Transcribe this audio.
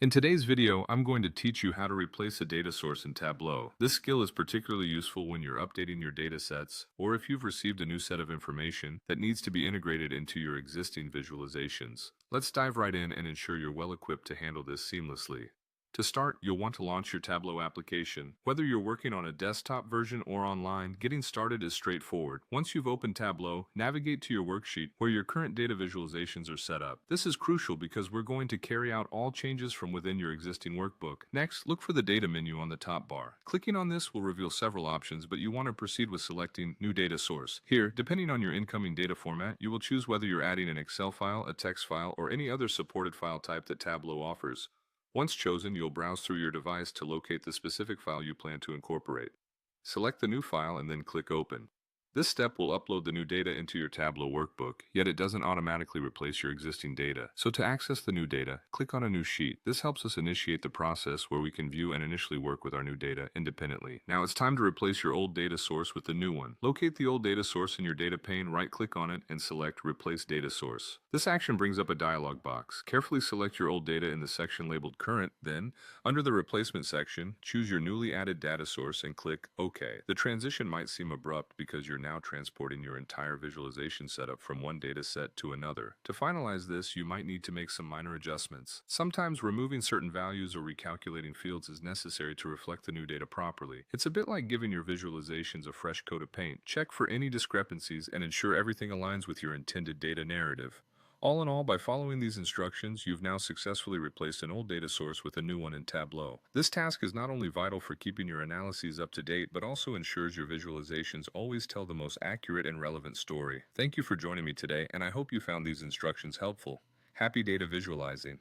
In today's video, I'm going to teach you how to replace a data source in Tableau. This skill is particularly useful when you're updating your data sets or if you've received a new set of information that needs to be integrated into your existing visualizations. Let's dive right in and ensure you're well equipped to handle this seamlessly. To start, you'll want to launch your Tableau application. Whether you're working on a desktop version or online, getting started is straightforward. Once you've opened Tableau, navigate to your worksheet where your current data visualizations are set up. This is crucial because we're going to carry out all changes from within your existing workbook. Next, look for the Data menu on the top bar. Clicking on this will reveal several options, but you want to proceed with selecting New Data Source. Here, depending on your incoming data format, you will choose whether you're adding an Excel file, a text file, or any other supported file type that Tableau offers. Once chosen, you'll browse through your device to locate the specific file you plan to incorporate. Select the new file and then click Open. This step will upload the new data into your Tableau workbook, yet it doesn't automatically replace your existing data. So to access the new data, click on a new sheet. This helps us initiate the process where we can view and initially work with our new data independently. Now it's time to replace your old data source with the new one. Locate the old data source in your data pane, right-click on it, and select Replace Data Source. This action brings up a dialog box. Carefully select your old data in the section labeled Current, then, under the Replacement section, choose your newly added data source and click OK. The transition might seem abrupt because you're now transporting your entire visualization setup from one data set to another. To finalize this, you might need to make some minor adjustments. Sometimes removing certain values or recalculating fields is necessary to reflect the new data properly. It's a bit like giving your visualizations a fresh coat of paint. Check for any discrepancies and ensure everything aligns with your intended data narrative. All in all, by following these instructions, you've now successfully replaced an old data source with a new one in Tableau. This task is not only vital for keeping your analyses up to date, but also ensures your visualizations always tell the most accurate and relevant story. Thank you for joining me today, and I hope you found these instructions helpful. Happy data visualizing!